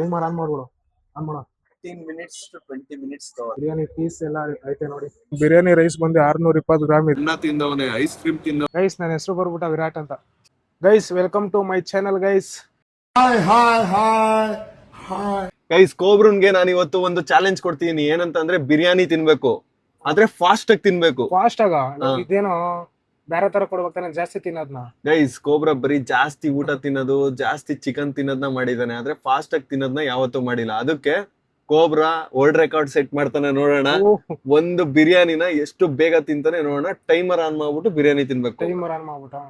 Timer on ಮಾಡ್ಬಿಡು. On ಮಾಡು. 15 minutes to 20 minutes cover. Biryani piece ಎಲ್ಲ ಐತೆ ನೋಡಿ. ಬಿರಿಯಾನಿ ರೈಸ್ ಬಂದು 620 ಗ್ರಾಮ್ ಇದೆ. ಅನ್ನ ತಿಂದವನೇ ಐಸ್ ಕ್ರೀಮ್ ತಿಂದ. ಗೈಸ್ ನನ್ನ ಹೆಸರು ಬರ್ಬಿಟ್ಟ ವಿರಾಟ್ ಅಂತ. Guys welcome to my channel guys. Guys ಕೋಬ್ರನ್ಗೆ ನಾನು ಇವತ್ತು ಒಂದು ಚಾಲೆಂಜ್ ಕೊಡ್ತೀನಿ. ಏನಂತಂದ್ರೆ ಬಿರಿಯಾನಿ ತಿನ್ಬೇಕು, ಆದ್ರೆ ಫಾಸ್ಟ್ ಆಗಿ ತಿನ್ಬೇಕು. ಫಾಸ್ಟ್ ಆಗ ಇದೇನೋ ಬೇರೆ ತರ ಕೊಡ್ಬೇಕಾನೆ ಜಾಸ್ತಿ ತಿನ್ನೋದ್ನ. ಗೈಸ್ ಕೋಬ್ರಾ ಬರೀ ಜಾಸ್ತಿ ಊಟ ತಿನ್ನೋದು, ಜಾಸ್ತಿ ಚಿಕನ್ ತಿನ್ನೋದನ್ನ ಮಾಡಿದಾನೆ, ಆದ್ರೆ ಫಾಸ್ಟ್ ಆಗಿ ತಿನ್ನೋದನ್ನ ಯಾವತ್ತೂ ಮಾಡಿಲ್ಲ. ಅದಕ್ಕೆ ಕೋಬ್ರಾ ವರ್ಲ್ಡ್ ರೆಕಾರ್ಡ್ ಸೆಟ್ ಮಾಡ್ತಾನೆ. ನೋಡೋಣ ಒಂದು ಬಿರಿಯಾನಿನ ಎಷ್ಟು ಬೇಗ ತಿಂತಾನೆ ನೋಡೋಣ. ಟೈಮರ್ ಆನ್ ಮಾಡ್ಬಿಟ್ಟು ಬಿರಿಯಾನಿ ತಿನ್ಬೇಕು. ಟೈಮರ್ ಆನ್ ಮಾಡ್ಬಿಟ್ಟು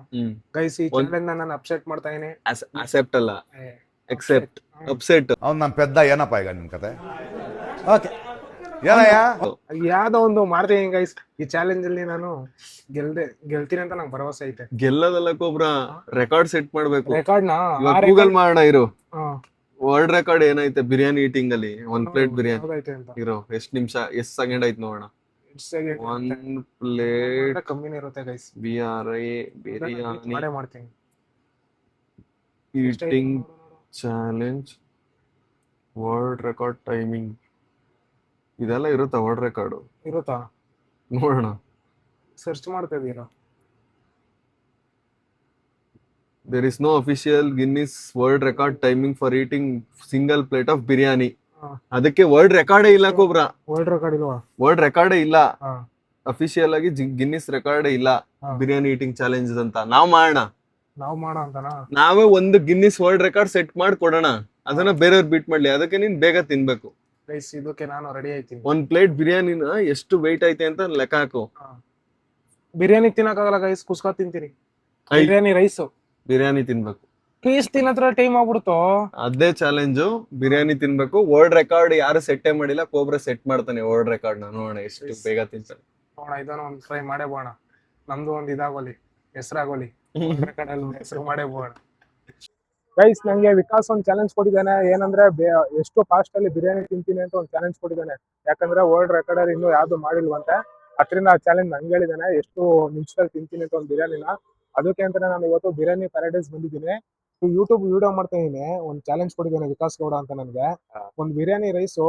ಗೈಸ್ ಈ ಚಾಲೆಂಜ್ ನಾನು ಅಪ್ಸೆಟ್ ಮಾಡ್ತಾ ಇದೀನಿ. ಅಕ್ಸೆಪ್ಟ್ ಅಲ್ಲ, ಎಕ್ಸೆಪ್ಟ್. ಅಪ್ಸೆಟ್. ಅವ್ನು ನನ್ನ ಪೆದ್ದ ಏನಪ್ಪ ಈಗ ನಿಮ್ ಕತೆ? ಓಕೆ ಏನಯ್ಯ ಯಾವ್ದೋ ಒಂದು ಮಾಡ್ತೀನಿ ಗೈಸ್. ಈ ಚಾಲೆಂಜ್ ಅಲ್ಲಿ ನಾನು ಗೆಲ್ತೀನಿ ಅಂತ ನಂಗೆ ಭರವಸೆ ಐತೆ. ಗೆಲ್ಲದಲ್ಲ ಕೋಬ್ರಾ, ರೆಕಾರ್ಡ್ ಸೆಟ್ ಮಾಡ್ಬೇಕು. ರೆಕಾರ್ಡ್ ನ ಗೂಗಲ್ ಮಾಡೋಣ ಇರು. ವರ್ಲ್ಡ್ ರೆಕಾರ್ಡ್ ಏನೈತೆ ಬಿರಿಯಾನಿ ಈಟಿಂಗ್ ಅಲ್ಲಿ? 1 ಪ್ಲೇಟ್ ಬಿರಿಯಾನಿ ಇರೋ ಎಷ್ಟು ನಿಮಿಷ, ಎಷ್ಟು ಸೆಕೆಂಡ್ ಆಯ್ತು ನೋಡೋಣ. 1 ಪ್ಲೇಟ್ ಕಮ್ಮಿನೇ ಇರುತ್ತೆ ಗೈಸ್. ಬಿರಿಯಾನಿ ಮಾಡ್ತೀನಿ eating challenge world record timing ಇದೆಲ್ಲ ಇರುತ್ತಾ? ವರ್ಲ್ಡ್ ರೆಕಾರ್ಡ್ ಇರುತ್ತಾ ನೋಡೋಣ. ಸರ್ಚ್ ಮಾಡ್ತಾ ಇದೀರಾ? There is no official Guinness World Record timing for eating single plate of biryani. ಅದಕ್ಕೆ ವರ್ಲ್ಡ್ ರೆಕಾರ್ಡೇ ಇಲ್ಲ ಕೋಬ್ರಾ. ವರ್ಲ್ಡ್ ರೆಕಾರ್ಡ್ ಇಲ್ವಾ? ವರ್ಲ್ಡ್ ರೆಕಾರ್ಡೇ ಇಲ್ಲ. ಅಫಿಷಿಯಲ್ ಆಗಿ ಗಿನ್ನಿಸ್ ರೆಕಾರ್ಡೇ ಇಲ್ಲ ಬಿರಿಯಾನಿ ಈಟಿಂಗ್ ಚಾಲೆಂಜ್ ಅಂತ. ನಾವ್ ಮಾಡೋಣ ಅಂತನಾ? ನಾವೇ ಒಂದು ಗಿನ್ನಿಸ್ ವರ್ಲ್ಡ್ ರೆಕಾರ್ಡ್ ಸೆಟ್ ಮಾಡಿ ಕೊಡೋಣ. ಅದನ್ನ ಬೇರೆಯವ್ರು ಬೀಟ್ ಮಾಡ್ಲಿ. ಅದಕ್ಕೆ ನೀನ್ ಬೇಗ ತಿನ್ಬೇಕು. ಇದಕ್ಕೆ ನಾನು ರೆಡಿ ಆಯ್ತೀನಿ. 1 ಪ್ಲೇಟ್ ಬಿರಿಯಾನಿನ ಎಷ್ಟು ವೆಯ್ಟ್ ಐತೆ ಅಂತ ಲೆಕ್ಕ ಹಾಕು. ಬಿರಿಯಾನಿ ತಿನ್ನಕ್ಕಾಗಲ್ಲ ಗೈಸ್, ಕುಸ್ಕಾ ತಿಂತೀನಿ. ಬಿರಿಯಾನಿ ರೈಸ್ ಬಿರಿಯಾನಿ ತಿನ್ಬೇಕು. ಪೀಸ್ ತಿನ್ನತ್ರ ಟೈಮ್ ಆಗ್ಬಿಡ್ತು. ಅದೇ ಚಾಲೆಂಜು, ಬಿರಿಯಾನಿ ತಿನ್ಬೇಕು. ವರ್ಲ್ಡ್ ರೆಕಾರ್ಡ್ ಯಾರು ಸೆಟ್ಟೇ ಮಾಡಿಲ್ಲ, ಕೋಬ್ರಾ ಸೆಟ್ ಮಾಡ್ತಾನೆ ವರ್ಲ್ಡ್ ರೆಕಾರ್ಡ್. ನೋಡೋಣ ಎಷ್ಟು ಬೇಗ ತಿಂತಾನೆ. ನೋಡೋಣ, ಇದನ್ನ ಒಂದು ಟ್ರೈ ಮಾಡೇ ಬೋಣ. ನಮ್ದು ಒಂದು ಇದಾಗೋಲಿ, ಹೆಸರಾಗೋಲಿ, ರೆಕಾರ್ಡ್ ಅಲ್ಲಿ ಹೆಸರು ಮಾಡೇ ಬೋಣ. ಗೈಸ್ ನಂಗೆ ವಿಕಾಸ್ ಒಂದು ಚಾಲೆಂಜ್ ಕೊಟ್ಟಿದ್ದಾನೆ. ಏನಂದ್ರೆ ಎಷ್ಟು ಫಾಸ್ಟ್ ಅಲ್ಲಿ ಬಿರಿಯಾನಿ ತಿಂತೀನಿ ಅಂತ ಒಂದು ಚಾಲೆಂಜ್ ಕೊಟ್ಟಿದ್ದಾನೆ. ಯಾಕಂದ್ರೆ ವರ್ಲ್ಡ್ ರೆಕಾರ್ಡ್ ಅಲ್ಲಿ ಇನ್ನೂ ಯಾವ್ದು ಮಾಡಿಲ್ವಂತೆ. ಅದರಿಂದ ಆ ಚಾಲೆಂಜ್ ನಂಗೆ ಹೇಳಿದ್ದಾನೆ, ಎಷ್ಟು ನಿಮಿಷದಲ್ಲಿ ತಿಂತೀನಿ ಅಂತ ಒಂದು ಬಿರಿಯಾನಿನ. ಅದಕ್ಕೆ ಅಂತಾನೆ ನಾನು ಇವತ್ತು ಬಿರಿಯಾನಿ ಪ್ಯಾರಡೈಸ್ ಬಂದಿದ್ದೀನಿ. ಯೂಟ್ಯೂಬ್ ವಿಡಿಯೋ ಮಾಡ್ತಾ ಇದೀನಿ. ಒಂದು ಚಾಲೆಂಜ್ ಕೊಟ್ಟಿದ್ದಾನೆ ವಿಕಾಸ್ ಗೌಡ ಅಂತ ನನಗೆ. ಒಂದು ಬಿರಿಯಾನಿ ರೈಸು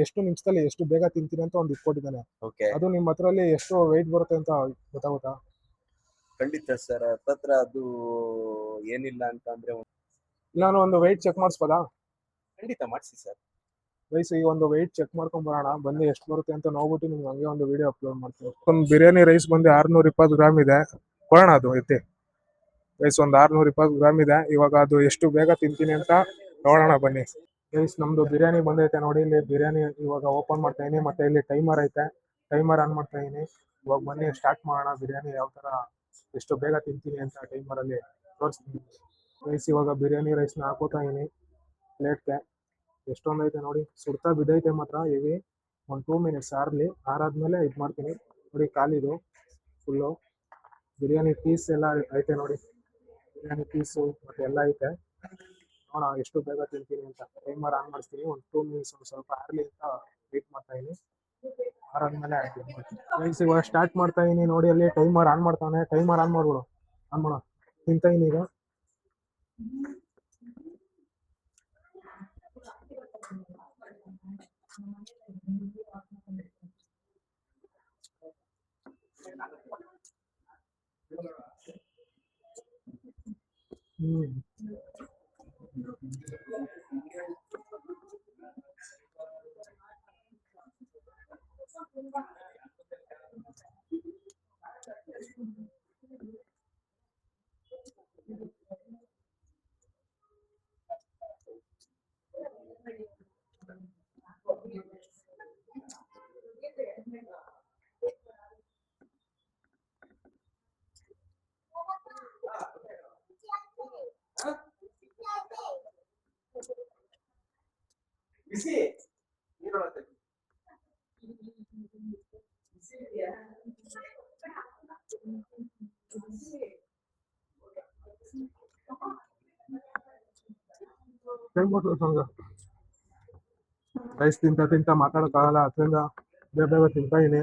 ಎಷ್ಟು ನಿಮಿಷದಲ್ಲಿ ಎಷ್ಟು ಬೇಗ ತಿಂತೀನಿ ಅಂತ ಒಂದು ಇಟ್ಕೊಟ್ಟಿದ್ದಾನೆ. ಅದು ನಿಮ್ಮ ಹತ್ರಲ್ಲಿ ಎಷ್ಟು ವೆಯ್ಟ್ ಬರುತ್ತೆ ಅಂತ ಗೊತ್ತಾಗುತ್ತಾ? ಖಂಡಿತ ಸರ್, ಹತ್ರ ಅದು ಏನಿಲ್ಲ ಅಂತ ಅಂದ್ರೆ ನಾನು ಒಂದು ವೆಯ್ಟ್ ಚೆಕ್ ಮಾಡಿಸ್ಬೋದಾ? ಖಂಡಿತ ಮಾಡಿಸಿ ಸರ್. ಗೈಸ್ ಈ ಒಂದು ವೆಯ್ಟ್ ಚೆಕ್ ಮಾಡ್ಕೊಂಡ್ ಬರೋಣ, ಬನ್ನಿ ಎಷ್ಟು ಬರುತ್ತೆ ಅಂತ ನೋಡ್ಬಿಟ್ಟು ನಿಮ್ಗೆ ಹಂಗೆ ಒಂದು ವಿಡಿಯೋ ಅಪ್ಲೋಡ್ ಮಾಡ್ತೀವಿ. ಒಂದು ಬಿರಿಯಾನಿ ರೈಸ್ ಬಂದು 620 ಗ್ರಾಮ್ ಇದೆ. ಕೊಡೋಣ ಅದು ಐತೆ ಗೈಸ್. ಒಂದು 620 ಗ್ರಾಮ್ ಇದೆ. ಇವಾಗ ಅದು ಎಷ್ಟು ಬೇಗ ತಿಂತೀನಿ ಅಂತ ನೋಡೋಣ ಬನ್ನಿ ಗೈಸ್. ನಮ್ದು ಬಿರಿಯಾನಿ ಬಂದೈತೆ ನೋಡಿ. ಇಲ್ಲಿ ಬಿರಿಯಾನಿ ಇವಾಗ ಓಪನ್ ಮಾಡ್ತಾ ಇದೀನಿ. ಮತ್ತೆ ಇಲ್ಲಿ ಟೈಮರ್ ಐತೆ, ಟೈಮರ್ ಆನ್ ಮಾಡ್ತಾ ಇದೀನಿ. ಇವಾಗ ಬನ್ನಿ ಸ್ಟಾರ್ಟ್ ಮಾಡೋಣ. ಬಿರಿಯಾನಿ ಯಾವ ತರ ಎಷ್ಟು ಬೇಗ ತಿಂತೀನಿ ಅಂತ ಟೈಮರ್ ಅಲ್ಲಿ ತೋರಿಸ್ತೀನಿ ಗೈಸ್. ಇವಾಗ ಬಿರಿಯಾನಿ ರೈಸ್ನ ಹಾಕೋತಾ ಇದೀನಿ ಪ್ಲೇಟ್ಗೆ. ಎಷ್ಟೊಂದು ಐತೆ ನೋಡಿ, ಸುಡ್ತಾ ಬಿದ್ದೈತೆ ಮಾತ್ರ ಇವಿ. ಒಂದು 2 ಮಿನಿಟ್ಸ್ ಆರ್ಲಿ, ಆರಾದ್ಮೇಲೆ ಇದು ಮಾಡ್ತೀನಿ ನೋಡಿ. ಖಾಲಿದು ಫುಲ್ಲು ಬಿರಿಯಾನಿ ಪೀಸ್ ಎಲ್ಲ ಐತೆ ನೋಡಿ. ಬಿರಿಯಾನಿ ಪೀಸು ಮತ್ತೆ ಎಲ್ಲ ಐತೆ. ನೋಡೋಣ ಎಷ್ಟು ಬೇಗ ತಿಂತೀನಿ ಅಂತ. ಟೈಮರ್ ಆನ್ ಮಾಡಿಸ್ತೀನಿ. ಒಂದು 2 ಮಿನಿಟ್ಸ್ ಒಂದು ಸ್ವಲ್ಪ ಆರ್ಲಿ ಅಂತ ವೇಟ್ ಮಾಡ್ತಾ ಇದೀನಿ. ಆರಾದ್ಮೇಲೆ ಗೈಸ್ ಇವಾಗ ಸ್ಟಾರ್ಟ್ ಮಾಡ್ತಾ ಇದೀನಿ ನೋಡಿ. ಅಲ್ಲಿ ಟೈಮರ್ ಆನ್ ಮಾಡ್ತಾನೆ. ಟೈಮರ್ ಆನ್ ಮಾಡ್ಬಿಡು. ಆನ್ ಮಾಡೋ. ತಿಂತಾ ಇದೀನಿ ಈಗ. ರೈಸ್ ತಿಂತ ಮಾತಾಡೋಕ್ಕಾಗಲ್ಲ, ಅದರಿಂದ ಬೇಗ ತಿಂತಾ ಇದೀನಿ.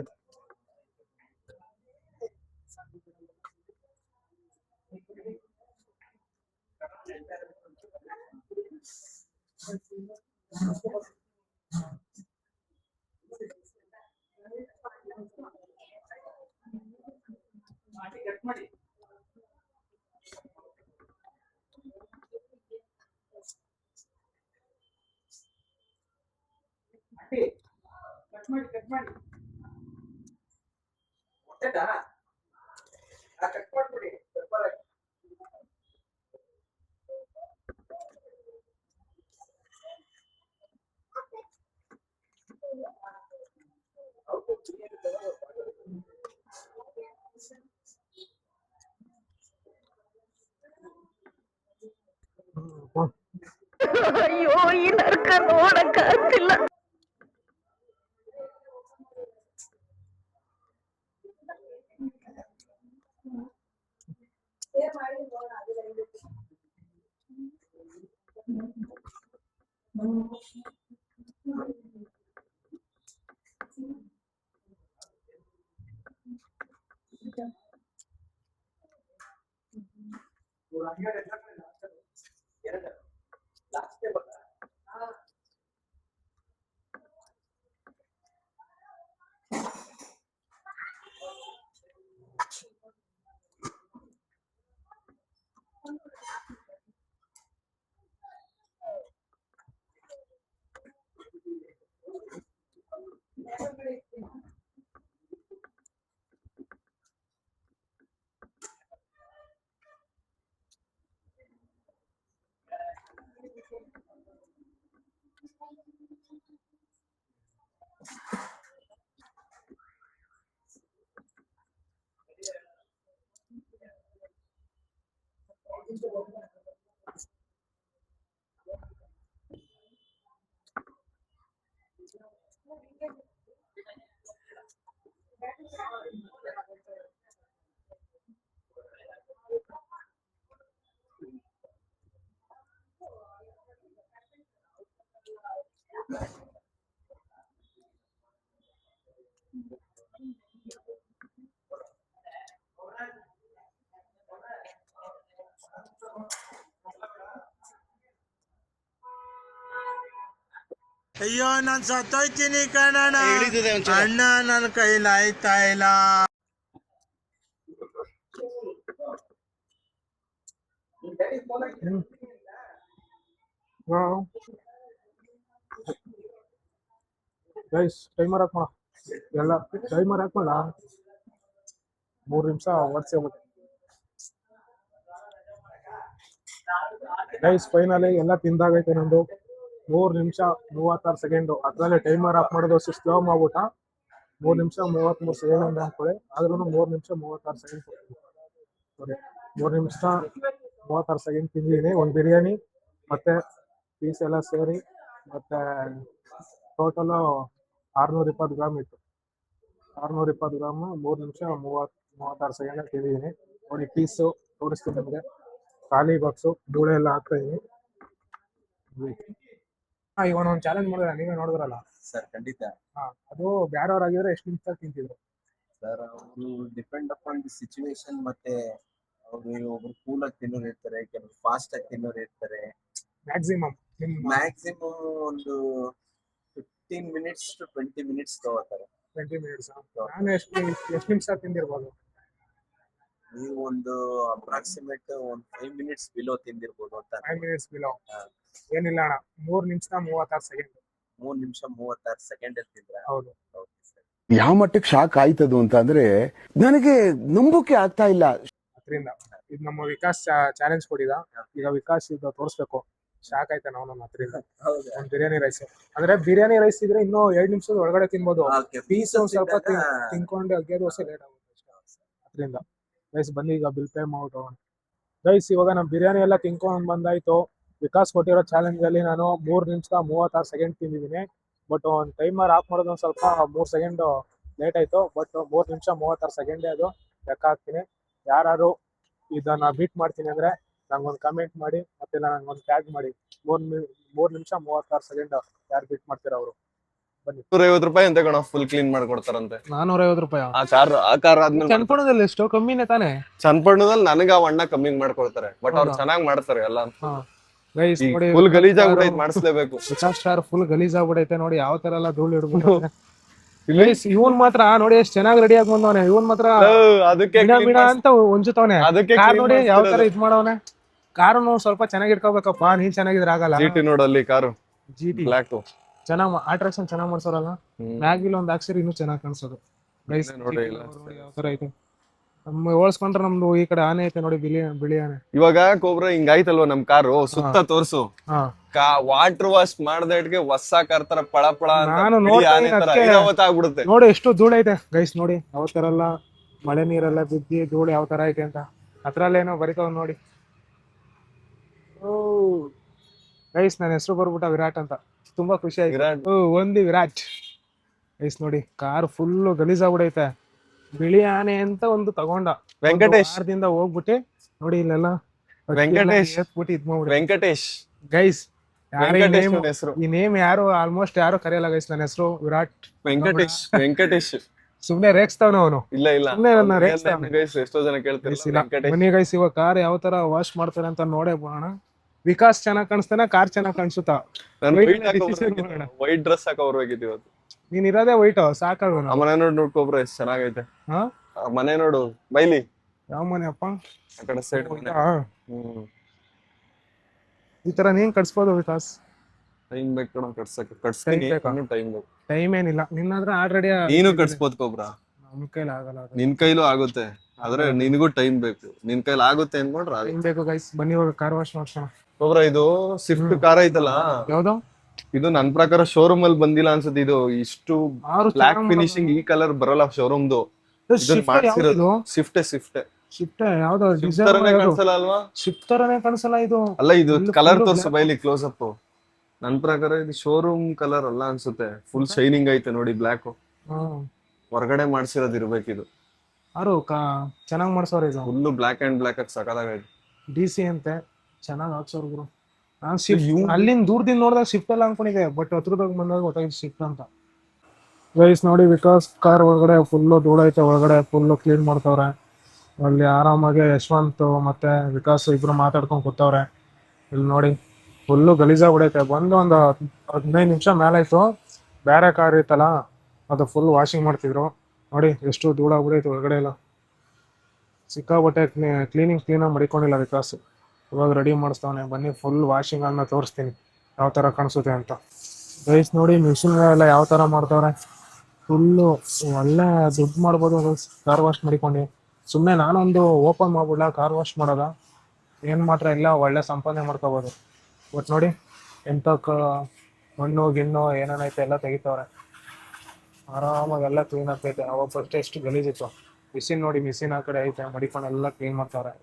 ಅಯ್ಯೋ ಈ ನರ್ಕ ನೋಡಕ್ಕಾಗ್ತಿಲ್ಲ. ಅಯ್ಯೋ ನಾನ್ ಸತ್ತೋಯ್ತೀನಿ ಕಣಣ್ಣ, ಅಣ್ಣ ನನ್ನ ಕೈಲಿ ಆಯ್ತಾ ಇಲ್ಲ. ಗೈಸ್ ಟೈಮರ್ ಹಾಕೋಣ, ಎಲ್ಲ ಟೈಮರ್ ಹಾಕೋಣ. 3 ನಿಮಿಷ ಓಡಿಸ್ಬಿಟ್ಟೆ ಗೈಸ್. ಫೈನಲಿ ಎಲ್ಲ ತಿಂದಾಗೈತೆ ನಂದು. 3 ನಿಮಿಷ 36 ಸೆಕೆಂಡು. ಅದ್ರಲ್ಲಿ ಟೈಮರ್ ಆಫ್ ಮಾಡೋದು ಸ್ಲೋ ಮಾಡ್ಬಿಟ್ಟ. 3 ನಿಮಿಷ 33 ಸೆಕೆಂಡ್ ಅಂತ ಅನ್ಕೊಳ್ಳಿ, ಆದ್ರೂ 3 ನಿಮಿಷ 36 ಸೆಕೆಂಡ್. ಸಾರಿ, 3 ನಿಮಿಷ 36 ಸೆಕೆಂಡ್ ತಿಂದಿದ್ದೀನಿ. ಒಂದು ಬಿರಿಯಾನಿ ಮತ್ತೆ ಪೀಸ್ ಎಲ್ಲ ಸೇರಿ ಮತ್ತೆ ಟೋಟಲು 620 ಗ್ರಾಮ್ ಇತ್ತು. 620 ಗ್ರಾಮ್ 3 ನಿಮಿಷ 36 ಸೆಕೆಂಡ್ ತಿಂದಿದ್ದೀನಿ. ನೋಡಿ ಪೀಸು ತೋರಿಸ್ತೀನಿ ನಿಮಗೆ. ಖಾಲಿ ಬಾಕ್ಸು ಧೂಳೆ ಎಲ್ಲ ಹಾಕ್ತಾ ಇದೀನಿ. ಇವಾಗ ಒಂದು ಚಾಲೆಂಜ್ ಮಾಡಿದ್ರೆ ನೀವೇ ನೋಡಿದ್ರಲ್ಲ ಸರ್ ಖಂಡಿತ ಅದು ಬೇರೆಯವ್ರಾಗಿದ್ರೆ ಎಷ್ಟು ನಿಮಿಷ ತಿಂತಿದ್ರು ಸರ್. ಅವರು ಡಿಪೆಂಡ್ ಅಪಾನ್ ದಿ ಸಿಚುವೇಶನ್, ಮತ್ತೆ ಅವರು ಒಬ್ರು ಕೂಲ್ ಆಗಿ ತಿನ್ನೋರು ಇರ್ತಾರೆ, ಕೆಲವರು ಫಾಸ್ಟ್ ಆಗಿ ತಿನ್ನೋರು ಇರ್ತಾರೆ. ಮ್ಯಾಕ್ಸಿಮಮ್ ಮ್ಯಾಕ್ಸಿಮಮ್ ಒಂದು 15 ಮಿನಿಟ್ಸ್ ಟು 20 ಮಿನಿಟ್ಸ್ ತಗೋತಾರೆ. 20 ಮಿನಿಟ್ಸ್. ನಾನು ಎಷ್ಟು ನಿಮಿಷ ತಿಂದಿರ್ಬೋದು? ನೀವು ಒಂದು ಅಪ್ರಾಕ್ಸಿಮೇಟ್ ಒಂದು 5 ಮಿನಿಟ್ಸ್ ಬಿಲೋ ತಿಂದಿರ್ಬೋದು ಅಂತ. 5 ಮಿನಿಟ್ಸ್ ಬಿಲೋ ಏನಿಲ್ಲ ಅಣ್ಣ. 3 ನಿಮಿಷ 36 ಸೆಕೆಂಡ್. 3 ನಿಮಿಷ 36 ಸೆಕೆಂಡ್ ತಿಂದ್ರೆ ಹೌದು. ಯಾವ ಮಟ್ಟಕ್ಕೆ ಶಾಕ್ ಆಯ್ತದು ಅಂತ ಅಂದ್ರೆ ನನಗೆ ನಂಬೋಕೆ ಆಗ್ತಾ ಇಲ್ಲ. ಅದರಿಂದ ಇದು ನಮ್ಮ ವಿಕಾಸ್ ಚಾಲೆಂಜ್ ಕೊಟ್ಟಿದ. ಈಗ ವಿಕಾಸ್ ಇದು ತೋರಿಸ್ಬೇಕು. ಶಾಕ್ ಆಯ್ತಾನ ಅವನು ಅದರಿಂದ. ಒಂದು ಬಿರಿಯಾನಿ ರೈಸ್ ಅಂದ್ರೆ ಬಿರಿಯಾನಿ ರೈಸ್ ಇದ್ರೆ ಇನ್ನೂ 2 ನಿಮಿಷದ ಒಳಗಡೆ ತಿನ್ಬೋದು. ಪೀಸ್ ಒಂದ್ ಸ್ವಲ್ಪ ತಿನ್ಕೊಂಡು ಅಗ್ಗೆ ದೋಸೆ ಲೇಟ್ ಆಗುತ್ತೆ ಅದರಿಂದ. ರೈಸ್ ಬಂದು ಈಗ ಬಿಲ್ ಪೇ ಮಾಡ್ಬಿಟ್ಟು ರೈಸ್ ಇವಾಗ ನಮ್ಮ ಬಿರಿಯಾನಿ ಎಲ್ಲ ತಿನ್ಕೊಂಡು ಬಂದಾಯ್ತು. ವಿಕಾಸ್ ಕೊಟ್ಟಿರೋ ಚಾಲೆಂಜ್ ಅಲ್ಲಿ ನಾನು 3 ನಿಮಿಷ 36 ಸೆಕೆಂಡ್ ತಿಂದಿದ್ದೀನಿ. ಬಟ್ ಒಂದು ಟೈಮರ್ ಆಫ್ ಮಾಡೋದು ಒಂದು ಸ್ವಲ್ಪ 3 ಸೆಕೆಂಡ್ ಲೇಟ್ ಆಯ್ತು. ಬಟ್ 3 ನಿಮಿಷ 36 ಸೆಕೆಂಡೇ ಅದು ಲೆಕ್ಕ ಹಾಕ್ತೀನಿ. ಯಾರು ಇದನ್ನ ಬೀಟ್ ಮಾಡ್ತೀನಿ ಅಂದ್ರೆ ನಂಗೊಂದು ಕಮೆಂಟ್ ಮಾಡಿ, ಮತ್ತೆ ನಂಗೊಂದು ಟ್ಯಾಗ್ ಮಾಡಿ. 3 ನಿಮಿಷ 36 ಸೆಕೆಂಡ್ ಯಾರು ಬೀಟ್ ಮಾಡ್ತೀರ ಅವರು ಬನ್ನಿ. 150 ರೂಪಾಯಿ ಅಂತ ಕಣ ಫುಲ್ ಕ್ಲೀನ್ ಮಾಡ್ಕೊಡ್ತಾರಂತೆ. 450 ರೂಪಾಯಿ. ಆ ಕಾರ್ ಆದ್ಮೇಲೆ ಚನ್ನಪಟ್ಟಣದಲ್ಲಿ ಎಷ್ಟು ಕಮ್ಮಿನೇ ತಾನೆ? ಚನ್ನಪಟ್ಟಣದಲ್ಲಿ ನನಗೆ ಆ ಅಣ್ಣ ಕಮ್ಮಿ ಮಾಡ್ಕೊಡ್ತಾರೆ, ಬಟ್ ಅವ್ರು ಚೆನ್ನಾಗಿ ಮಾಡ್ತಾರೆ ಎಲ್ಲ. ಗೈಸ್ ನೋಡಿ ಫುಲ್ ಗಲೀಜಾಗ್ಬಿಟ್ಟೈತೆ, ಮಾಡಿಸ್ಲೇಬೇಕು. ವಿಕಾಸ್ ಸ್ಟಾರ್ ಫುಲ್ ಗಲೀಜ್ ಆಗ್ಬಿಡೈತೆ ನೋಡಿ, ಯಾವ ತರ ಎಲ್ಲ ಧೂಳು ಹಿಡ್ಬಿಟ್ಟು. ಇವನ್ ಮಾತ್ರ ನೋಡಿ ಎಷ್ಟ್ ಚೆನ್ನಾಗಿ ರೆಡಿ ಆಗಿ ಬಂದವನೆ. ಇವನ್ ಮಾತ್ರ ಅದಕ್ಕೆ ಬಿಡ ಬಿಡ ಅಂತ ಒಂಜುತ್ತವನೆ. ಅದಕ್ಕೆ ಕಾರ್ ನೋಡಿ ಯಾವ ತರ ಇದ್ ಮಾಡವನೆ. ಕಾರು ಸ್ವಲ್ಪ ಚೆನ್ನಾಗಿ ಇಟ್ಕೋಬೇಕಪ್ಪ, ನೀನ್ ಚೆನ್ನಾಗಿದ್ರೆ ಆಗಲ್ಲ. GT ನೋಡಲ್ಲಿ ಕಾರು GT ಬ್ಲಾಕ್ ಚೆನ್ನಾಗ್ ಅಟ್ರಾಕ್ಷನ್ ಚೆನ್ನಾಗ್ ಮಾಡ್ಸೋರಲ್ಲ. ಮ್ಯಾಗಿಲ್ ಒಂದ್ ಹಾಕ್ಸಿರಿ ಇನ್ನೂ ಚೆನ್ನಾಗ್ ಕಾಣಿಸೋದು. ಗೈಸ್ ನೋಡಿ ಯಾವ ತರ ಐತೆ ನಮ್ಮ ಹೋಲ್ಸ್ಕೊಂಡ್ರೆ ನಮ್ದು ಈ ಕಡೆ ಆನೆ ಐತೆ ನೋಡಿ, ಬಿಳಿ ಆನೆ. ಇವಾಗ ಕೋಬ್ರ ಹಿಂಗಾಯ್ತಲ್ವಾ ನಮ್ ಕಾರು, ಸುತ್ತ ತೋರ್ಸು. ಹಾ ವಾಟರ್ ವಾಶ್ ಮಾಡ್ದಕ್ಕೆ ಹೊಸ ಕಾರ್ ತರ ಪಳ ಪಳ ನಾನು ನೋಡ್ತೀನಿ ಆಗ್ಬಿಡುತ್ತೆ ನೋಡಿ ಎಷ್ಟು ಧೂಳು ಐತೆ ಗೈಸ್. ನೋಡಿ ಯಾವ ತರ ಎಲ್ಲ ಮಳೆ ನೀರೆಲ್ಲ ಬಿದ್ದಿ ಧೂಳು ಯಾವ ತರ ಐತೆ ಅಂತ ಅದ್ರಲ್ಲೇನೋ ಬರಿತಾವ್ ನೋಡಿ. ಓ ಗೈಸ್ ನನ್ನ ಹೆಸರು ಬರ್ಬಿಟ್ಟ ವಿರಾಟ್ ಅಂತ, ತುಂಬಾ ಖುಷಿ ಆಯ್ತು. ಒಂದು ವಿರಾಟ್ ಗೈಸ್ ನೋಡಿ ಕಾರ್ ಫುಲ್ ಗಲೀಜ್ ಆಗ್ಬಿಡೈತೆ. ಬಿಳಿ ಆನೆ ಅಂತ ಒಂದು ತಗೊಂಡ ವೆಂಕಟೇಶ್ ದಿಂದ ಹೋಗ್ಬಿಟ್ಟು ನೋಡಿ ಇಲ್ಲೆಲ್ಲ ವೆಂಕಟೇಶ್ ಎತ್ಬಿಟ್ಟು ಇದ್ ಮಾಡ್ಬಿಟ್ಟು. ವೆಂಕಟೇಶ್ ಗೈಸ್ ಹೆಸರು ಈ ನೇಮ್ ಯಾರು ಆಲ್ಮೋಸ್ಟ್ ಯಾರು ಕರೆಯಲ್ಲ ಗೈಸ್. ನನ್ನ ಹೆಸರು ವಿರಾಟ್. ವೆಂಕಟೇಶ್ ಸುಮ್ನೆ ರೇಗ್ಸ್ತಾವನ ಅವನು. ಇಲ್ಲ ಸುಮ್ನೆ ನನ್ನ ರೇಗ್ಸ್ತಾವನೆ. ಎಷ್ಟೋ ಜನ ಕೇಳ್ತಾರೆ ಬನ್ನಿ ಗೈಸ್ ಇವಾಗ ಕಾರ್ ಯಾವ ತರ ವಾಶ್ ಮಾಡ್ತಾರೆ ಅಂತ ನೋಡೇ ಹೋಗೋಣ. ವಿಕಾಸ್ ಚೆನ್ನಾಗ್ ಕಾಣಿಸ್ತಾನ, ಕಾರ್ ಚೆನ್ನಾಗ್ ಕಾಣಿಸುತ್ತಾ? ವೈಟ್ ಡ್ರೆಸ್ ಹಾಕ ಬರ್ಬೇಕಿತ್ತು ಇವತ್ತು. ನೀನ್ ಇರೋದೇ ವೈಟ್ ಸಾಕಾಗ. ಮನೆ ನೋಡ್ಕೊಬ್ರ ಎಷ್ಟ್ ಚೆನ್ನಾಗೈತೆ. ಹಾ ಮನೆ ನೋಡು ಬೈಲಿ. ಯಾವ ಮನೆ ಅಪ್ಪ? ಆ ಕಡೆ ಸೈಡ್. ಈ ತರ ನೀನ್ ಕಟ್ಸ್ಬೋದು ವಿಕಾಸ್. ಟೈಮ್ ಬೇಕು ಕಣ ಕಟ್ಸಕ್ಕೆ. ಕಟ್ಸ್ತೀನಿ, ಟೈಮ್ ಬೇಕು. ಟೈಮ್ ಏನಿಲ್ಲ, ನಿನ್ನಾದ್ರೆ ಆಲ್ರೆಡಿ ನೀನು ಕಟ್ಸ್ಬೋದು ಕೋಬ್ರ. ನಮ್ ಕೈಲಿ ಆಗಲ್ಲ. ನಿನ್ ಕೈಲೂ ಆಗುತ್ತೆ, ಆದ್ರೆ ನಿನ್ಗೂ ಟೈಮ್ ಬೇಕು. ನಿನ್ ಕೈಲಿ ಆಗುತ್ತೆ ಅನ್ಕೊಂಡ್ರೆ ಟೈಮ್ ಬೇಕು ಗೈಸ್. ಬನ್ನಿ ಇವಾಗ ಕಾರ್ ವಾಶ್ ಮಾಡ್ಸೋಣ. ಕೋಬ್ರ ಇದು ಸ್ವಿಫ್ಟ್ ಕಾರ್ ಐತಲ್ಲ, ಯಾವ್ದು ಇದು ನನ್ ಪ್ರಕಾರ ಶೋರೂಮ್ ಅಲ್ಲಿ ಬಂದಿಲ್ಲ ಅನ್ಸುತ್ತೆ. ಇದು ಇಷ್ಟು ಬ್ಲಾಕ್ ಫಿನಿಶಿಂಗ್ ಈ ಕಲರ್ ಬರಲ್ಲ ಶೋರೂಮ್ದು. ಶಿಫ್ಟ್ ಯಾವ್ದು ಕಾಣಿಸಲ್ಲ ಅಲ್ವಾ? ಶಿಫ್ಟ್ ತರನೇ ಕಾಣಿಸಲ್ಲ ಇದು. ಅಲ್ಲ ಇದು ಕಲರ್ ತೋರ್ಸು ಬೈಲಿ ಕ್ಲೋಸ್ ಅಪ್. ನನ್ ಪ್ರಕಾರ ಇದು ಶೋರೂಮ್ ಕಲರ್ ಅಲ್ಲ ಅನ್ಸುತ್ತೆ. ಫುಲ್ ಶೈನಿಂಗ್ ಐತೆ ನೋಡಿ ಬ್ಲಾಕ್. ಹೊರಗಡೆ ಮಾಡ್ಸಿರೋದ್ ಇರ್ಬೇಕಿದು. ಚೆನ್ನಾಗ್ ಮಾಡ್ಸೋರ್ ಇದು. ಫುಲ್ ಬ್ಲಾಕ್ ಅಂಡ್ ಬ್ಲಾಕ್ ಆಗಿ ಸಕದಾಗೈತೆ. DC ಅಂತೆ ಚೆನ್ನಾಗ್ ಹಾಕ್ಸೋರ್ ಗುರು. ನಾನ್ ಅಲ್ಲಿಂದ ದೂರದಿಂದ ನೋಡಿದಾಗ ಶಿಫ್ಟ್ ಎಲ್ಲ ಅನ್ಕೊಂಡಿದ್ದೆ, ಬಟ್ ಹತ್ರದಾಗ ಬಂದಾಗ ಗೊತ್ತಾಯ್ತು ಶಿಫ್ಟ್ ಅಂತ. ಗೈಸ್ ನೋಡಿ ವಿಕಾಸ್ ಕಾರ್ ಒಳಗಡೆ ಫುಲ್ಲು ಧೂಳೈತೆ, ಒಳಗಡೆ ಫುಲ್ಲು ಕ್ಲೀನ್ ಮಾಡ್ತವ್ರೆ. ಅಲ್ಲಿ ಆರಾಮಾಗಿ ಯಶವಂತ್ ಮತ್ತೆ ವಿಕಾಸ್ ಇಬ್ರು ಮಾತಾಡ್ಕೊಂಡ್ ಕೂತವ್ರೆ. ಇಲ್ಲಿ ನೋಡಿ ಫುಲ್ಲು ಗಲೀಜಾಗ್ಬಿಡೈತೆ. ಬಂದು ಒಂದು 15 ನಿಮಿಷ ಮೇಲಾಯ್ತು. ಬೇರೆ ಕಾರ್ ಇತ್ತಲ್ಲ ಅದು ಫುಲ್ ವಾಷಿಂಗ್ ಮಾಡ್ತಿದ್ರು. ನೋಡಿ ಎಷ್ಟು ಧೂಳಾಗ್ಬಿಡೈತೆ ಒಳಗಡೆ ಎಲ್ಲ. ಸಿಕ್ಕಾಬಟ್ಟೆ ಕ್ಲೀನಾಗಿ ಮಡಿಕೊಂಡಿಲ್ಲ ವಿಕಾಸ್. ಇವಾಗ ರೆಡಿ ಮಾಡಿಸ್ತಾವನೆ. ಬನ್ನಿ ಫುಲ್ ವಾಷಿಂಗ್ ಅನ್ನ ತೋರಿಸ್ತೀನಿ ಯಾವ ತರ ಕಾಣಿಸುತ್ತೆ ಅಂತ. ಗೈಸ್ ನೋಡಿ ಮಿಷಿನ್ ಎಲ್ಲ ಯಾವ ತರ ಮಾಡ್ತಾವ್ರೆ. ಫುಲ್ಲು ಒಳ್ಳೆ ದುಡ್ಡು ಮಾಡ್ಬೋದು ಕಾರ್ ವಾಶ್ ಮಾಡಿಕೊಂಡು. ಸುಮ್ಮನೆ ನಾನೊಂದು ಓಪನ್ ಮಾಡ್ಬಿಡ್ಲ ಕಾರ್ ವಾಶ್ ಮಾಡೋದ, ಏನು ಮಾತ್ರ ಇಲ್ಲ ಒಳ್ಳೆ ಸಂಪಾದನೆ ಮಾಡ್ಕೋಬೋದು. ಬಟ್ ನೋಡಿ ಎಂಥ ಮಣ್ಣು ಗಿಣ್ಣು ಏನೇನೈತೆ ಎಲ್ಲ ತೆಗಿತವ್ರೆ. ಆರಾಮಾಗಿ ಎಲ್ಲ ಕ್ಲೀನ್ ಆಗ್ತೈತೆ. ಅವಾಗ ಫಸ್ಟ್ ಎಷ್ಟು ಗಲೀಜಿತ್ತು. ಮಿಷಿನ್ ನೋಡಿ, ಮಿಷಿನ್ ಆ ಕಡೆ ಐತೆ, ಮಡಿಕೊಂಡು ಎಲ್ಲ ಕ್ಲೀನ್ ಮಾಡ್ತಾವ್ರೆ.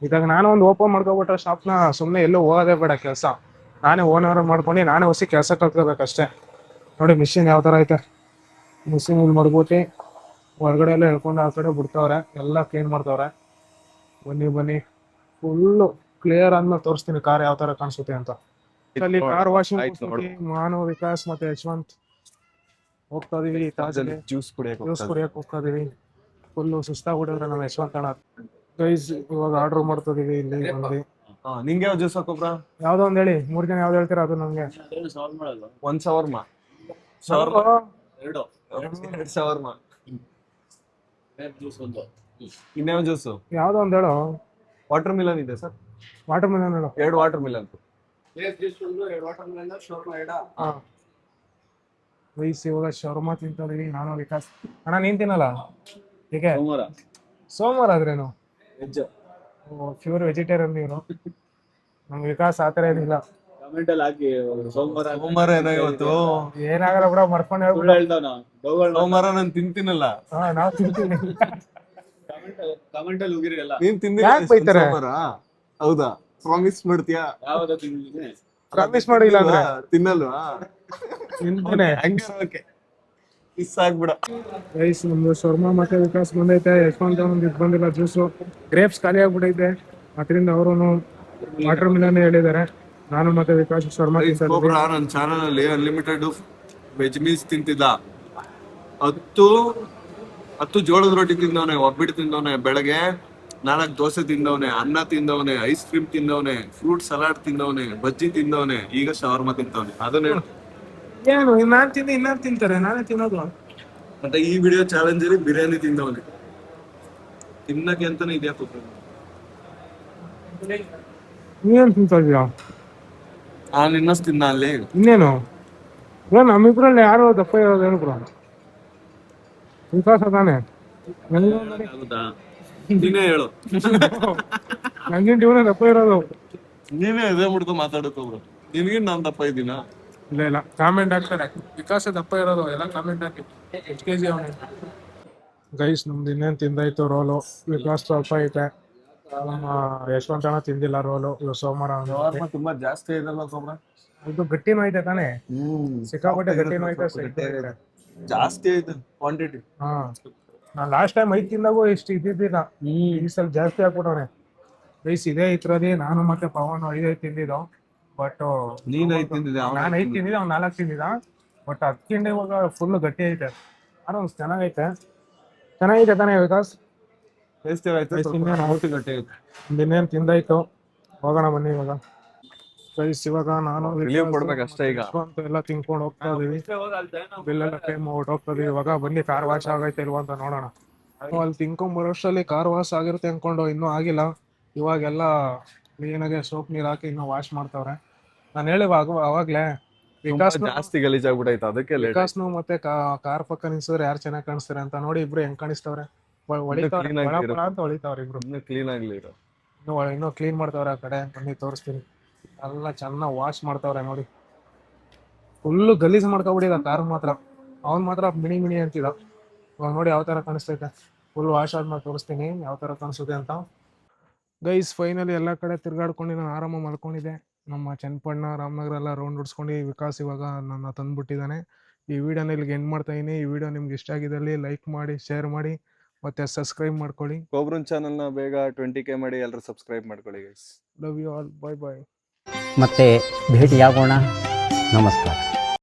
ಇದಾಗ ನಾನು ಒಂದು ಓಪನ್ ಮಾಡ್ಕೊಬಿಟ್ರೆ ಶಾಪ್ನ, ಸುಮ್ಮನೆ ಎಲ್ಲೂ ಹೋಗೋದೇ ಬೇಡ ಕೆಲಸ. ನಾನೇ ಓನರ್ ಮಾಡ್ಕೊಂಡು ನಾನೇ ಹೊಸ ಕೆಲಸ ಕಲ್ತ್ಕೋಬೇಕಷ್ಟೇ. ನೋಡಿ ಮಿಷಿನ್ ಯಾವ ಥರ ಐತೆ. ಮಿಷಿನ್ ಇಲ್ಲಿ ಮಡ್ಬಿಟ್ಟು ಹೊರಗಡೆ ಎಲ್ಲ ಹೇಳ್ಕೊಂಡು ಆ ಕಡೆ ಬಿಡ್ತಾವ್ರೆ, ಎಲ್ಲ ಕ್ಲೀನ್ ಮಾಡ್ತಾವ್ರೆ. ಬನ್ನಿ ಫುಲ್ಲು ಕ್ಲಿಯರ್ ಆದ್ಮೇಲೆ ತೋರಿಸ್ತೀನಿ ಕಾರ್ ಯಾವ ಥರ ಕಾಣಿಸುತ್ತೆ ಅಂತ. ಅಲ್ಲಿ ಕಾರ್ ವಾಷಿಂಗ್ ನಾನು ವಿಕಾಸ್ ಮತ್ತೆ ಯಶವಂತ್ ಹೋಗ್ತಾ ಇದೀವಿ. ಜ್ಯೂಸ್ ಕುಡಿಯಕ್ಕೆ ಹೋಗ್ತಾ ಇದೀವಿ. ಫುಲ್ಲು ಸುಸ್ತಾಗ್ಬಿಟ್ಟಿದ್ರೆ ನಮ್ಮ ಯಶವಂತ್ ಅಣ್ಣ. ಗೈಸ್ ಇವಾಗ ಆರ್ಡರ್ ಮಾಡ್ತಾ ಇದೀವಿ ಇಲ್ಲಿ ಬಂದು. ನಿಂಗೆ ಯಾವ ಜ್ಯೂಸ್ ಹಾಕೋಬ್ರ? ಯಾವ್ದೋ ಒಂದ್ ಹೇಳಿ, 3 ಜನ ಯಾವ್ದು ಹೇಳ್ತೀರಾ ಅದು ನಮ್ಗೆ. ಒಂದ್ ಶವರ್ಮಾ, ಎರಡು ಶವರ್ಮಾ, ಇನ್ಯಾವ ಜ್ಯೂಸು? ಯಾವ್ದೋ ಒಂದ್ ಹೇಳು. ವಾಟರ್ ಮಿಲನ್ ಇದೆ ಸರ್. ವಾಟರ್ ಮಿಲನ್ ಹೇಳು. 2 ವಾಟರ್ ಮಿಲನ್. ಗೈಸ್ ಇವಾಗ ಶವರ್ಮಾ ತಿಂತಾ ಇದೀವಿ ನಾನು ವಿಕಾಸ್. ಅಣ್ಣ ನೀನ್ ತಿನ್ನಲ್ಲ? ಹೀಗೆ ಸೋಮವಾರ ಆದ್ರೇನು ಪ್ಯೂರ್ ವೆಜಿಟೇರಿಯನ್ ನೀನು. ನಮ್ಗೆ ವಿಕಾಸ್ ಆತರ ಏನಿಲ್ಲ. ಸೋಮವಾರ ಏನೋ ಇವತ್ತು. ಏನಾಗಲ್ಲ ಬಿಡ, ಮರ್ಕೊಂಡು ಹೇಳ್ಬಿಡ. ಸೋಮವಾರ ನಾನು ತಿಂತೀನಲ್ಲ. ನಾವ್ ತಿಂತೀವಿ. ನೀನ್ ತಿಂದಿ ಸೋಮವಾರ? ಹೌದಾ? ಪ್ರಾಮಿಸ್ ಮಾಡ್ತೀಯಾ? ಪ್ರಾಮಿಸ್ ಮಾಡಿಲ್ಲ ಅಂದ್ರೆ ತಿನ್ನಲ್ವಾ? ತಿಂತಾನೆ. ಮಿಸ್ ಆಗ್ಬಿಡ. ಗೈಸ್ ನಮ್ದು ಶರ್ಮಾ ಮತ್ತೆ ವಿಕಾಸ್ ಬಂದೈತೆ. ಯಶವಂತ ಇದು ಬಂದಿಲ್ಲ ಜ್ಯೂಸು. ಗ್ರೇಪ್ಸ್ ಖಾಲಿ ಆಗ್ಬಿಟ್ಟೈತೆ, ಅದರಿಂದ ಅವರು ವಾಟರ್ ಮಿಲನ್ ಹೇಳಿದ್ದಾರೆ. ನಾನು ಮತ್ತೆ ವಿಕಾಸ್ ಶರ್ಮಾ ತಿಂತಿದ್ದೆ. ನನ್ನ ಚಾನಲ್ ಅಲ್ಲಿ ಅನ್ಲಿಮಿಟೆಡ್ ವೆಜ್ ಮೀಲ್ಸ್ ತಿಂತಿದ್ದ. 10 ಜೋಳದ ರೊಟ್ಟಿ ತಿಂದವನೆ, ಒಬ್ಬಿಟ್ಟು ತಿಂದವನೆ. ಬೆಳಗ್ಗೆ 4 ದೋಸೆ ತಿಂದವನೆ, ಅನ್ನ ತಿಂದವನೆ, ಐಸ್ ಕ್ರೀಮ್ ತಿಂದವನೆ, ಫ್ರೂಟ್ ಸಲಾಡ್ ತಿಂದವನೆ, ಬಜ್ಜಿ ತಿಂದವನೆ, ಈಗ ಶವರ್ಮ ತಿಂತವನೆ. ಅದನ್ನ ಹೇಳು. ಏನು ನಾನ್ ತಿಂದು ಇನ್ನಾರು ತಿಂತಾರೆ, ನಾನೇ ತಿನ್ನೋದು. ಮತ್ತೆ ಈ ವಿಡಿಯೋ ಚಾಲೆಂಜ್ ಅಲ್ಲಿ ಬಿರಿಯಾನಿ ತಿಂದವನೆ. ತಿನ್ನಕ್ಕೆ ಅಂತಾನೆ ಇದೆಯಾ ಕೂತ್ಕೊಂಡು. ನೀನ್ ತಿಂತಾ ಇದೀಯಾ? ನಾನು ಇನ್ನಷ್ಟು ತಿನ್ನ ಅಲ್ಲಿ. ಇನ್ನೇನು ನಮ್ಮಿಬ್ರಲ್ಲಿ ಯಾರು ದಪ್ಪ ಇರೋದು ಹೇಳ್ಬಿಡ. ವಿಕಾಸ ತಾನೆ ಹೌದಾ? ನೀನೇ ಹೇಳು. ನಂಗಿನ ಜೀವನ ದಪ್ಪ ಇರೋದು. ನೀನೇ ಎದೆ ಮುಡ್ದು ಮಾತಾಡಕೋಬ್ರು. ನಿನ್ಗಿನ್ ನಾನ್ ದಪ್ಪ ಇದ್ದೀನ? ಇಲ್ಲ ಕಾಮೆಂಟ್ ಹಾಕ್ತಾರೆ ವಿಕಾಸ ದಪ್ಪ ಇರೋದು, ಎಲ್ಲ ಕಾಮೆಂಟ್ ಹಾಕಿ. ಎಷ್ಟು ಕೆಜಿ ಅವನೇ ಗೈಸ್? ನಮ್ದು ಇನ್ನೇನು ತಿಂದಾಯ್ತು ರೋಲು. ವಿಕಾಸ್ ಸ್ವಲ್ಪ ಐತೆ, ಯಶವಂತನ ತಿಂದಿಲ್ಲ ರೋಲು. ಇವಾಗ ಸೋಮವಾರ ತುಂಬಾ ಜಾಸ್ತಿ ಇದಲ್ಲ ಕೊಬ್ರ? ಇದು ಗಟ್ಟಿನೂ ಐತೆ ತಾನೆ, ಸಿಕ್ಕಾಪಟ್ಟೆ ಗಟ್ಟಿನೂ ಐತೆ. ಜಾಸ್ತಿ ಐತೆ ಕ್ವಾಂಟಿಟಿ. ಹಾ, ನಾನ್ ಲಾಸ್ಟ್ ಟೈಮ್ 5 ತಿಂದಾಗೂ ಇಷ್ಟು ಇದ್ದಿದ್ದಿಲ್ಲ. ಈ ಸಲ ಜಾಸ್ತಿ ಹಾಕ್ಬಿಟ್ಟವನೆ ರೈಸ್. ಇದೇ ಇದ್ರಲ್ಲಿ ನಾನು ಮತ್ತೆ ಪವನ್ 5 ತಿಂದಿದ್ದು. ಬಟ್ ನೀನ್ 5 ತಿಂದಿದ್ದೆ, ನಾನು 5 ತಿಂದಿದ್ದೆ, ಅವ್ನು 4 ತಿಂದಿದ್ದ. ಬಟ್ ಅದಕ್ಕಿಂತ ಇವಾಗ ಫುಲ್ ಗಟ್ಟಿ ಐತೆ. ಆರಾಮ್ ಚೆನ್ನಾಗೈತೆ ತಾನೆ ವಿಕಾಸ್? ಇನ್ನೇನು ತಿಂದಾಯ್ತು, ಹೋಗೋಣ ಬನ್ನಿ ಇವಾಗ. ರೈಸ್ ಇವಾಗ ನಾನು ಕೊಡ್ಬೇಕಷ್ಟೇ ಈಗ ಅಂತ ಎಲ್ಲ ತಿನ್ಕೊಂಡು ಹೋಗ್ತಾ ಇದೀವಿ. ಬಿಲ್ಲೆಲ್ಲ ಪೇ ಮಾಡ್ಬಿಟ್ಟು ಹೋಗ್ತಾ ಇದೀವಿ. ಇವಾಗ ಬನ್ನಿ ಕಾರ್ ವಾಶ್ ಆಗೈತೆ ಇಲ್ವಾ ಅಂತ ನೋಡೋಣ. ಅಲ್ಲಿ ತಿನ್ಕೊಂಬರೋಷ್ಟರಲ್ಲಿ ಕಾರ್ ವಾಶ್ ಆಗಿರುತ್ತೆ ಅನ್ಕೊಂಡು, ಇನ್ನೂ ಆಗಿಲ್ಲ. ಇವಾಗೆಲ್ಲ ಕ್ಲೀನಾಗೆ ಸೋಪ್ ನೀರು ಹಾಕಿ ಇನ್ನೂ ವಾಶ್ ಮಾಡ್ತಾವ್ರೆ. ನಾನು ಹೇಳಿವಾಗ ಅವಾಗ್ಲೇ ವಿಕಾಸ್ ಜಾಸ್ತಿ ಗಲೀಜಾಗ್ಬಿಟ್ಟೈತೆ, ಅದಕ್ಕೆ ವಿಕಾಸ್ನು ಮತ್ತೆ ಕಾರ್ ಪಕ್ಕ ನಿಲ್ಸಿದ್ರೆ ಯಾರು ಚೆನ್ನಾಗಿ ಕಾಣಿಸ್ತಾರೆ ಅಂತ ನೋಡಿ ಇಬ್ರು ಹೆಂಗ್ ಕಾಣಿಸ್ತವ್ರೆ. ಅಂತ ಹೊಳಿತಾವ್ರೆ ಇಬ್ರು. ಕ್ಲೀನ್ ಆಗ್ಲಿ. ಇನ್ನೂ ಕ್ಲೀನ್ ಮಾಡ್ತಾವ್ರೆ ಆ ಕಡೆ. ಬನ್ನಿ ತೋರಿಸ್ತೀನಿ. ಎಲ್ಲ ಚೆನ್ನಾಗಿ ವಾಶ್ ಮಾಡ್ತಾವ್ರೆ ನೋಡಿ. ಫುಲ್ಲು ಗಲೀಜ್ ಮಾಡ್ಕೊಬಿಟ್ಟಿದ ಕಾರ್ ಮಾತ್ರ. ಅವ್ನು ಮಾತ್ರ ಮಿಣಿ ಅಂತಿದ. ಇವಾಗ ನೋಡಿ ಯಾವ ತರ ಕಾಣಿಸ್ತೈತೆ. ಫುಲ್ ವಾಶ್ ಆದ್ಮೇಲೆ ತೋರಿಸ್ತೀನಿ ಯಾವ ತರ ಕಾಣಿಸುತ್ತೆ ಅಂತ. ಗೈಸ್ ಫೈನಲಿ ಎಲ್ಲ ಕಡೆ ತಿರ್ಗಾಡ್ಕೊಂಡು ನಾನು ಆರಾಮ ಮಲ್ಕೊಂಡಿದ್ದೆ. ನಮ್ಮ ಚನ್ನಪಣ್ಣ ರಾಮನಗರ ಎಲ್ಲ ರೌಂಡ್ ಹೊಡ್ಸ್ಕೊಂಡು ವಿಕಾಸ್ ಇವಾಗ ನನ್ನ ತಂದ್ಬಿಟ್ಟಿದ್ದಾನೆ. ಈ ವಿಡಿಯೋನ ಇಲ್ಲಿಗೆ ಎಂಡ್ ಮಾಡ್ತಾ ಇದೀನಿ. ಈ ವಿಡಿಯೋ ನಿಮ್ಗೆ ಇಷ್ಟ ಆಗಿದ್ದಲ್ಲಿ ಲೈಕ್ ಮಾಡಿ, ಶೇರ್ ಮಾಡಿ, ಮತ್ತೆ ಸಬ್ಸ್ಕ್ರೈಬ್ ಮಾಡ್ಕೊಳ್ಳಿ. ಕೋಬ್ರನ್ ಚಾನಲ್ನ ಬೇಗ 20K ಮಾಡಿ ಎಲ್ಲರೂ ಸಬ್ಸ್ಕ್ರೈಬ್ ಮಾಡ್ಕೊಳ್ಳಿ guys. Love you all. Bye bye. ಮತ್ತೆ ಭೇಟಿಯಾಗೋಣ. ನಮಸ್ಕಾರ.